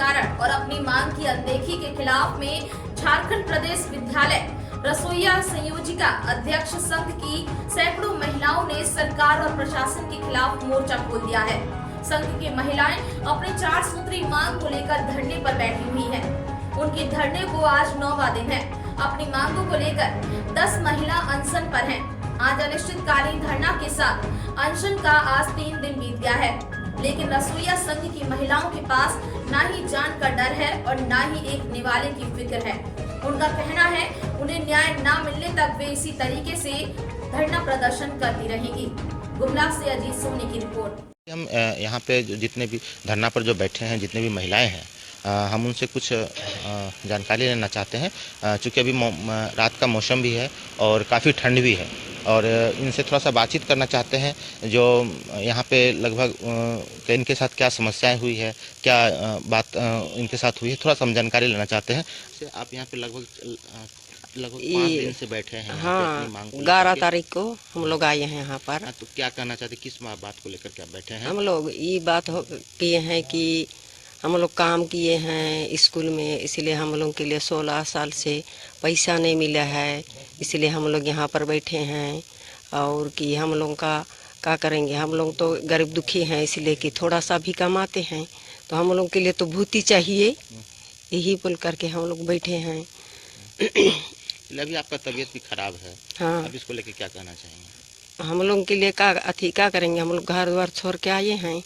कारण और अपनी मांग की अनदेखी के खिलाफ में झारखंड प्रदेश विद्यालय रसोईया संयोजिका अध्यक्ष संघ की सैकड़ों महिलाओं ने सरकार और प्रशासन के खिलाफ मोर्चा खोल दिया है। संघ की महिलाएं अपने 4 सूत्री मांग को लेकर धरने पर बैठी हुई हैं। उनके धरने को आज 9वां दिन है। अपनी मांगों को लेकर 10 महिला अनशन पर हैं। आज अनिश्चितकालीन धरना के साथ अनशन का आज 3 दिन बीत गया है, लेकिन रसोईया संघ की महिलाओं के पास ना ही जान का डर है और ना ही एक निवाले की फिक्र है। उनका कहना है उन्हें न्याय ना मिलने तक वे इसी तरीके से धरना प्रदर्शन करती रहेंगी। गुमला से अजीत सोनी की रिपोर्ट। हम यहाँ पे जितने भी धरना पर जो बैठे हैं, जितने भी महिलाएं हैं, हम उनसे कुछ जानकारी लेना चाहते हैं। चूँकि अभी रात का मौसम भी है और काफ़ी ठंड भी है, और इनसे थोड़ा सा बातचीत करना चाहते हैं। जो यहाँ पे लगभग इनके साथ क्या समस्याएं हुई है, क्या बात इनके साथ हुई है, थोड़ा सा हम जानकारी लेना चाहते हैं। आप यहाँ पे लगभग 5 दिन से बैठे हैं। हाँ, 11 तारीख को हम लोग आए हैं यहाँ पर। तो क्या कहना चाहते, किस बात को लेकर क्या बैठे हैं? हम लोग ये बात किए हैं कि हम लोग काम किए हैं स्कूल में, इसलिए हम लोग के लिए 16 साल से पैसा नहीं मिला है, इसलिए हम लोग यहाँ पर बैठे हैं। और कि हम लोग का क्या करेंगे, हम लोग तो गरीब दुखी हैं, इसलिए कि थोड़ा सा भी कमाते हैं, तो हम लोग के लिए तो भूति चाहिए, यही बोल करके हम लोग बैठे हैं। अभी आपका तबीयत भी खराब है। हाँ, अब इसको लेकर क्या कहना चाहेंगे? हम लोग के लिए क्या करेंगे, हम लोग घर द्वार छोड़ के आए हैं,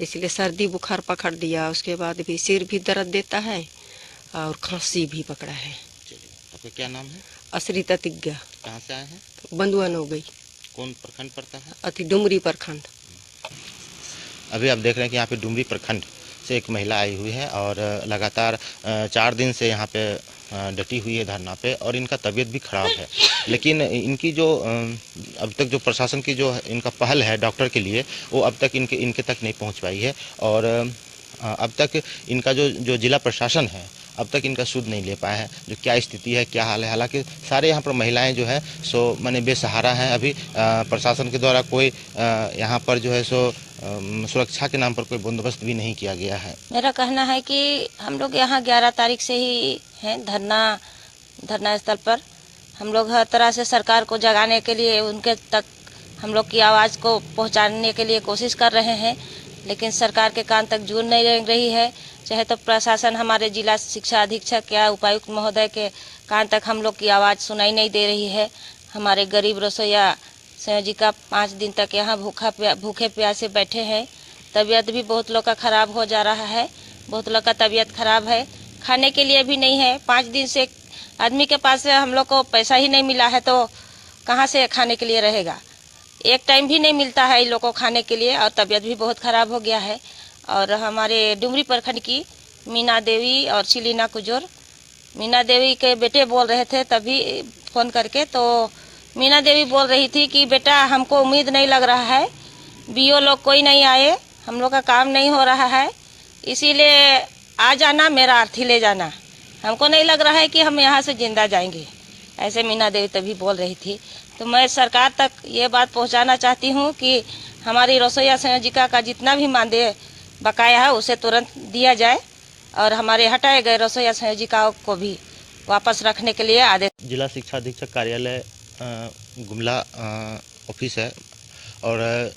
इसलिए सर्दी बुखार पकड़ दिया, उसके बाद भी सिर भी दर्द देता है और खांसी भी पकड़ा है। चलिए, आपका क्या नाम है? असरिता तिग्गा। कहाँ से आए हैं? बंधुआन हो गई। कौन प्रखंड पड़ता है? अति डुमरी प्रखंड। अभी आप देख रहे हैं कि यहाँ पे डुमरी प्रखंड से एक महिला आई हुई है और लगातार 4 दिन से यहाँ पे डटी हुई है धरना पे, और इनका तबीयत भी खराब है। लेकिन इनकी जो अब तक जो प्रशासन की जो इनका पहल है डॉक्टर के लिए, वो अब तक इनके तक नहीं पहुँच पाई है। और अब तक इनका जो जिला प्रशासन है, अब तक इनका सुध नहीं ले पाया है जो क्या स्थिति है, क्या हाल है। हालांकि सारे यहाँ पर महिलाएं जो है सो माने बेसहारा हैं। अभी प्रशासन के द्वारा कोई यहाँ पर जो है सो सुरक्षा के नाम पर कोई बंदोबस्त भी नहीं किया गया है। मेरा कहना है कि हम लोग यहाँ 11 तारीख से ही हैं धरना स्थल पर। हम लोग हर तरह से सरकार को जगाने के लिए, उनके तक हम लोग की आवाज़ को पहुँचाने के लिए कोशिश कर रहे हैं, लेकिन सरकार के कान तक जून नहीं लग रही है। चाहे तो प्रशासन हमारे जिला शिक्षा अधीक्षक या उपायुक्त महोदय के कान तक हम लोग की आवाज़ सुनाई नहीं दे रही है। हमारे गरीब रसोईया संयोजिका 5 दिन तक यहाँ भूखे प्यासे बैठे हैं। तबीयत भी बहुत लोग का खराब हो जा रहा है, बहुत लोग का तबीयत खराब है, खाने के लिए भी नहीं है। 5 दिन से आदमी के पास से हम लोग को पैसा ही नहीं मिला है, तो कहाँ से खाने के लिए रहेगा। एक टाइम भी नहीं मिलता है इन लोगों को खाने के लिए, और तबीयत भी बहुत खराब हो गया है। और हमारे डुमरी प्रखंड की मीना देवी और शिलीना कुजूर, मीना देवी के बेटे बोल रहे थे तभी फ़ोन करके, तो मीना देवी बोल रही थी कि बेटा हमको उम्मीद नहीं लग रहा है, बीओ लोग कोई नहीं आए, हम लोग का काम नहीं हो रहा है, इसीलिए आ जाना, मेरा अर्थी ले जाना, हमको नहीं लग रहा है कि हम यहाँ से जिंदा जाएंगे। ऐसे मीना देवी तभी बोल रही थी। तो मैं सरकार तक ये बात पहुँचाना चाहती हूँ कि हमारी रसोईया संयोजिका का जितना भी मानदेय बकाया है उसे तुरंत दिया जाए, और हमारे हटाए गए रसोईया संयोजिकाओं को भी वापस रखने के लिए आदेश। जिला शिक्षा अधीक्षक कार्यालय गुमला ऑफिस है, और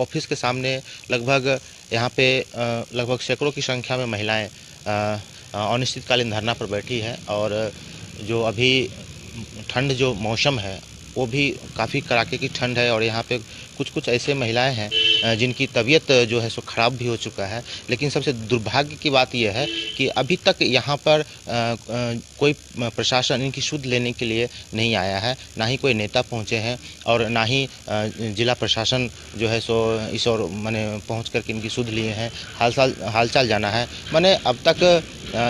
ऑफिस के सामने लगभग यहाँ पे लगभग सैकड़ों की संख्या में महिलाएं अनिश्चितकालीन धरना पर बैठी है। और जो अभी ठंड जो मौसम है वो भी काफ़ी कड़ाके की ठंड है, और यहाँ पे कुछ ऐसे महिलाएं हैं जिनकी तबीयत जो है सो ख़राब भी हो चुका है। लेकिन सबसे दुर्भाग्य की बात यह है कि अभी तक यहाँ पर कोई प्रशासन इनकी सुध लेने के लिए नहीं आया है, ना ही कोई नेता पहुँचे हैं, और ना ही जिला प्रशासन जो है सो इस और माने पहुँच करके इनकी सुध लिए हैं, हालचाल जाना है। माने अब तक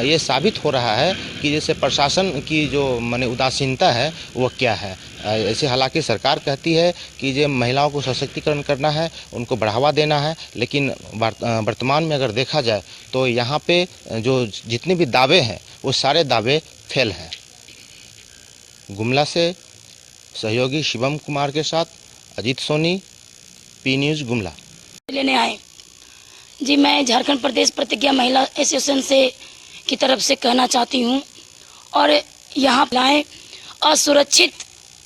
ये साबित हो रहा है कि जैसे प्रशासन की जो माने उदासीनता है वो क्या है। ऐसे हालांकि सरकार कहती है कि ये महिलाओं को सशक्तिकरण करना है, उनको बढ़ावा देना है, लेकिन वर्तमान में अगर देखा जाए तो यहाँ पे जो जितने भी दावे हैं वो सारे दावे फेल हैं। गुमला से सहयोगी शिवम कुमार के साथ अजीत सोनी, पी न्यूज़ गुमला। लेने आए, जी, मैं झारखंड प्रदेश प्रतिज्ञा महिला एसोसिएशन से की तरफ से कहना चाहती हूँ। और यहाँ महिलाएं असुरक्षित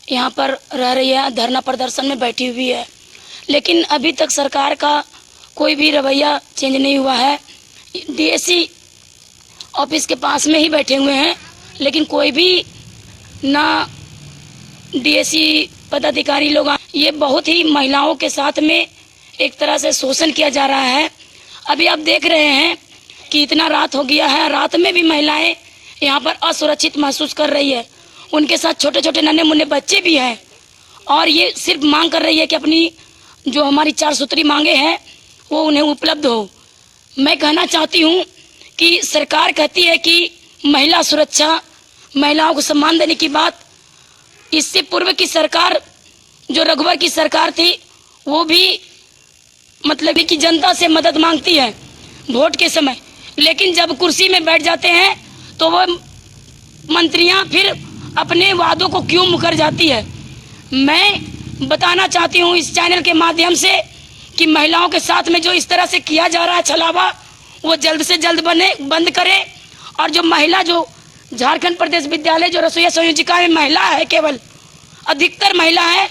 यहाँ पर रह रही है, धरना प्रदर्शन में बैठी हुई है, लेकिन अभी तक सरकार का कोई भी रवैया चेंज नहीं हुआ है। डीएसी ऑफिस के पास में ही बैठे हुए हैं, लेकिन कोई भी ना डीएसी पदाधिकारी लोग। ये बहुत ही महिलाओं के साथ में एक तरह से शोषण किया जा रहा है। अभी आप देख रहे हैं कि इतना रात हो गया है, रात में भी महिलाएं यहाँ पर असुरक्षित महसूस कर रही है। उनके साथ छोटे छोटे नन्हे मुन्ने बच्चे भी हैं, और ये सिर्फ मांग कर रही है कि अपनी जो हमारी 4 सूत्री मांगे हैं वो उन्हें उपलब्ध हो। मैं कहना चाहती हूँ कि सरकार कहती है कि महिला सुरक्षा, महिलाओं को सम्मान देने की बात। इससे पूर्व की सरकार जो रघुवर की सरकार थी, वो भी मतलब कि जनता से मदद मांगती है वोट के समय, लेकिन जब कुर्सी में बैठ जाते हैं तो वो मंत्रियां फिर अपने वादों को क्यों मुकर जाती है। मैं बताना चाहती हूँ इस चैनल के माध्यम से कि महिलाओं के साथ में जो इस तरह से किया जा रहा है छलावा, वो जल्द से जल्द बंद करे। और जो महिला, जो झारखंड प्रदेश विद्यालय जो रसोईया संयोजिका में महिला है, केवल अधिकतर महिला है,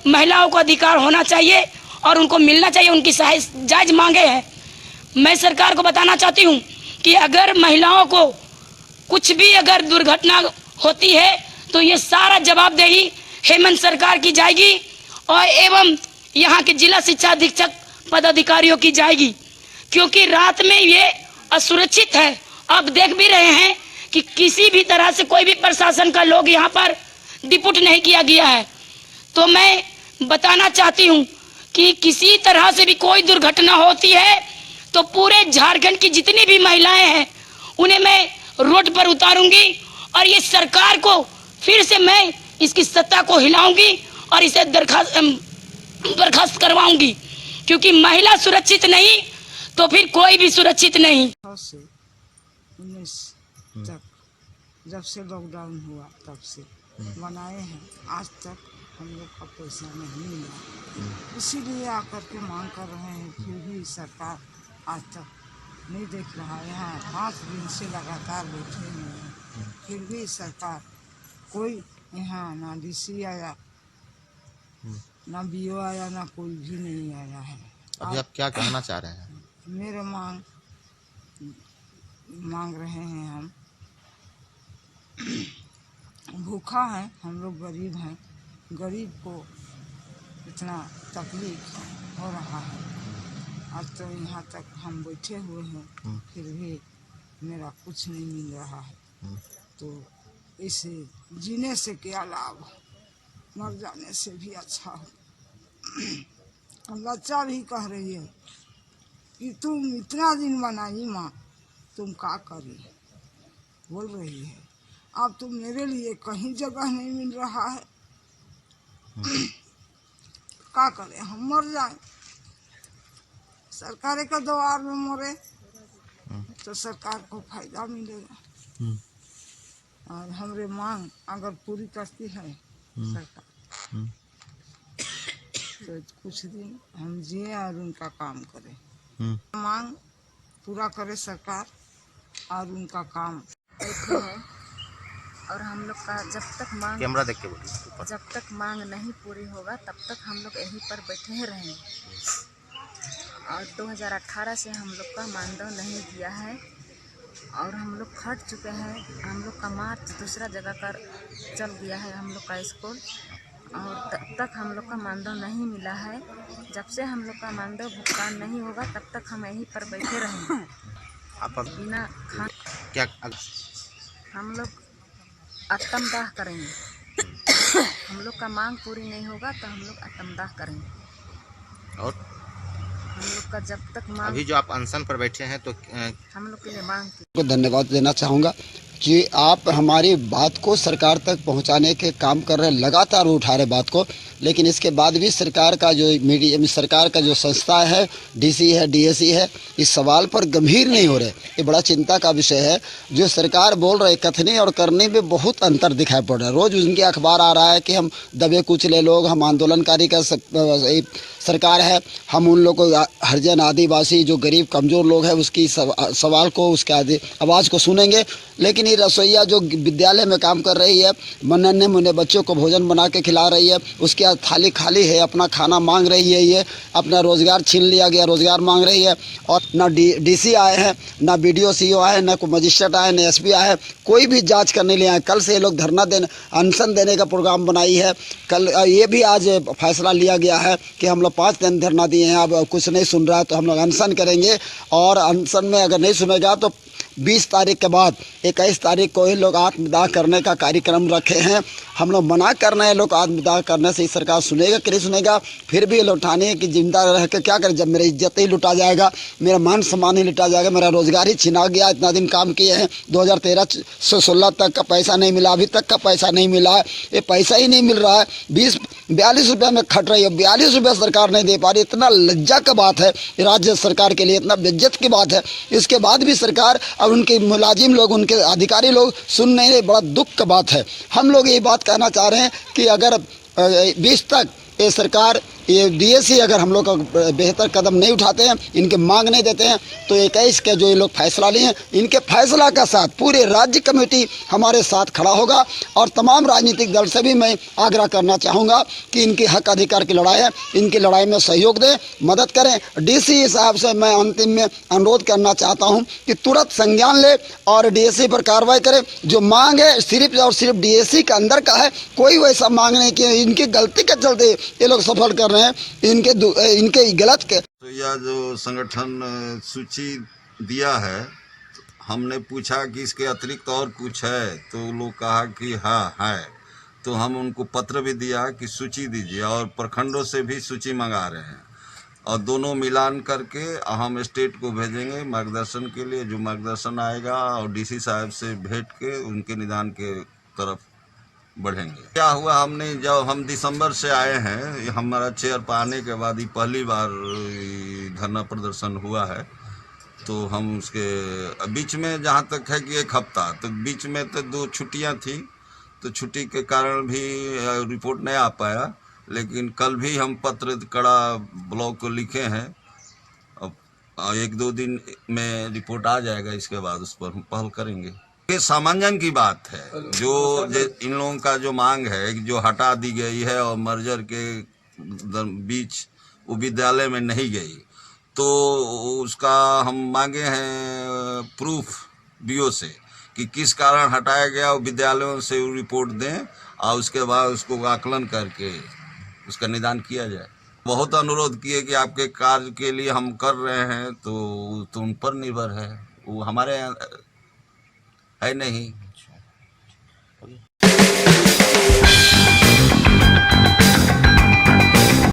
महिलाओं को अधिकार होना चाहिए और उनको मिलना चाहिए, उनकी जायज मांगे हैं। मैं सरकार को बताना चाहती हूँ कि अगर महिलाओं को कुछ भी अगर दुर्घटना होती है तो ये सारा जवाबदेही हेमंत सरकार की जाएगी और एवं यहाँ के जिला शिक्षा अधीक्षक पदाधिकारियों की जाएगी, क्योंकि रात में ये असुरक्षित है। आप देख भी रहे हैं कि किसी भी तरह से कोई भी प्रशासन का लोग यहाँ पर डिप्यूट नहीं किया गया है। तो मैं बताना चाहती हूँ कि किसी तरह से भी कोई दुर्घटना होती है तो पूरे झारखंड की जितनी भी महिलाएं हैं उन्हें मैं रोड पर उतारूंगी, और ये सरकार को फिर से मैं इसकी सत्ता को हिलाऊंगी और इसे बर्खास्त करवाऊंगी, क्योंकि महिला सुरक्षित नहीं तो फिर कोई भी सुरक्षित नहीं। 19 तक जब से लॉकडाउन हुआ तब से बनाए हैं, आज तक हम लोग का पैसा नहीं मिला, इसीलिए आकर के मांग कर रहे हैं। फिर भी सरकार आज तक नहीं देख रहा है। यहाँ 5 दिन से लगातार बैठे हुए हैं, फिर भी सरकार कोई यहाँ ना डीसी आया, ना बीओ आया, ना कोई भी नहीं आया है। अभी आप क्या कहना चाह रहे हैं? मेरे मांग रहे हैं, हम भूखा है, हम लोग गरीब हैं, गरीब को इतना तकलीफ हो रहा है। आज तो यहाँ तक हम बैठे हुए हैं, फिर भी मेरा कुछ नहीं मिल रहा है। तो इसे जीने से क्या लाभ, मर जाने से भी अच्छा हो। बच्चा भी कह रही है कि तुम इतना दिन बनाई माँ, तुम क्या करी, बोल रही है। अब तो मेरे लिए कहीं जगह नहीं मिल रहा है, क्या करें, हम मर जाए, सरकार के द्वार में मरे तो सरकार को फायदा मिलेगा। और हमरे मांग अगर पूरी करती है सरकार तो कुछ दिन हम जिए और उनका काम करें। मांग पूरा करे सरकार और उनका काम बैठे हैं। और हम लोग का जब तक मांग, कैमरा देख के बोलिए, जब तक मांग नहीं पूरी होगा तब तक हम लोग यहीं पर बैठे ही रहेंगे। और 2018 से हम लोग का मानदेय नहीं दिया है और हम लोग खट चुके हैं। हम लोग का मार्च दूसरा जगह कर चल गया है हम लोग का स्कूल, और तब तक हम लोग का मानदेय नहीं मिला है। जब से हम लोग का मानदेय भुगतान नहीं होगा तब तक हम यहीं पर बैठे रहेंगे बिना खान। क्या हम लोग आत्मदाह करेंगे। हम लोग का मांग पूरी नहीं होगा तो हम लोग आत्मदाह करेंगे। और हम लोग का जब तक मांग, अभी जो आप अनशन पर बैठे हैं तो हम लोग के लिए मांग को धन्यवाद देना चाहूँगा कि आप हमारी बात को सरकार तक पहुंचाने के काम कर रहे हैं, लगातार उठा रहे बात को, लेकिन इसके बाद भी सरकार का जो मीडिया, सरकार का जो संस्था है, डीसी है, डीएसी है, इस सवाल पर गंभीर नहीं हो रहे। ये बड़ा चिंता का विषय है। जो सरकार बोल रहे, कथनी और करने में बहुत अंतर दिखाई पड़ रहा है। रोज़ उनके अखबार आ रहा है कि हम दबे कुचले लोग, हम आंदोलनकारी का सरकार है, हम उन लोग को हरिजन आदिवासी जो गरीब कमज़ोर लोग हैं उसकी सवाल को उसके आवाज़ को सुनेंगे। लेकिन ये रसोईया जो विद्यालय में काम कर रही है, नन्हे मुन्ने बच्चों को भोजन बना के खिला रही है, उसके थाली खाली है, अपना खाना मांग रही है, ये अपना रोज़गार छीन लिया गया, रोज़गार मांग रही है। और ना डीसी आए हैं, ना BDO CO आए हैं, ना कोई मजिस्ट्रेट आए, ना SP आए हैं, कोई भी जांच करने लिए आए। कल से ये लोग धरना देने अनशन देने का प्रोग्राम बनाई है। कल ये भी आज फैसला लिया गया है कि हम लोग 5 दिन धरना दिए हैं, अब कुछ नहीं सुन रहा है तो हम लोग अनशन करेंगे। और अनशन में अगर नहीं सुनेगा तो 20 तारीख के बाद 21 तारीख को ही लोग आत्मदाह करने का कार्यक्रम रखे हैं। हम लोग मना कर रहे हैं, लोग आत्मदाह करने से सरकार सुनेगा कि नहीं सुनेगा। फिर भी लोग ठाने की जिंदा रह के क्या करें, जब मेरी इज्जत ही लुटा जाएगा, मेरा मान सम्मान ही लुटा जाएगा, मेरा रोज़गार ही छिना गया। इतना दिन काम किए हैं, 2013 से 16 तक का पैसा नहीं मिला, अभी तक का पैसा नहीं मिला है, ये पैसा ही नहीं मिल रहा है। 42 रुपये में खट रही है, 42 रुपये सरकार नहीं दे पा रही। इतना लज्जा की बात है राज्य सरकार के लिए, इतना बेइज्जत की बात है। इसके बाद भी सरकार और उनके मुलाजिम लोग, उनके अधिकारी लोग सुन नहीं रहे, बड़ा दुख की बात है। हम लोग ये बात कहना चाह रहे हैं कि अगर 20 तक ये सरकार ये DSC अगर हम लोग का बेहतर कदम नहीं उठाते हैं, इनके मांग नहीं देते हैं, तो 21 के जो ये लोग फैसला लिए हैं, इनके फैसला का साथ पूरे राज्य कमेटी हमारे साथ खड़ा होगा। और तमाम राजनीतिक दल से भी मैं आग्रह करना चाहूँगा कि इनके हक अधिकार की लड़ाई है, इनकी लड़ाई में सहयोग दें, मदद करें। DC साहब से मैं अंतिम में अनुरोध करना चाहता हूँ कि तुरंत संज्ञान ले और DSC पर कार्रवाई करें। जो मांग है सिर्फ और सिर्फ DSC के अंदर का है, कोई वैसा मांग नहीं कि इनकी गलती के चलते ये लोग सफल कर रहे हैं, इनके गलत के। तो यह जो संगठन सूची दिया है, हमने पूछा कि इसके अतिरिक्त और कुछ है, तो लोग कहा कि हाँ है। तो हम उनको पत्र भी दिया कि सूची दीजिए, और प्रखंडों से भी सूची मंगा रहे हैं, और दोनों मिलान करके हम स्टेट को भेजेंगे मार्गदर्शन के लिए। जो मार्गदर्शन आएगा और DC साहब से भेंट के उनके निदान के तरफ बढ़ेंगे। क्या हुआ, हमने जब हम दिसंबर से आए हैं, हमारा चेयर पाने के बाद ही पहली बार धरना प्रदर्शन हुआ है। तो हम उसके बीच में जहाँ तक है कि 1 हफ्ता, तो बीच में तो 2 छुट्टियाँ थी, तो छुट्टी के कारण भी रिपोर्ट नहीं आ पाया। लेकिन कल भी हम पत्र कड़ा ब्लॉक को लिखे हैं, अब 1-2 दिन में रिपोर्ट आ जाएगा, इसके बाद उस पर हम पहल करेंगे। ये सामंजस्य की बात है, जो इन लोगों का जो मांग है जो हटा दी गई है और मर्जर के बीच वो विद्यालय में नहीं गई, तो उसका हम मांगे हैं प्रूफ BO से कि किस कारण हटाया गया, और विद्यालयों से रिपोर्ट दें और उसके बाद उसको आकलन करके उसका निदान किया जाए। बहुत अनुरोध किए कि आपके कार्य के लिए हम कर रहे हैं, तो उन पर निर्भर है, वो हमारे है नहीं।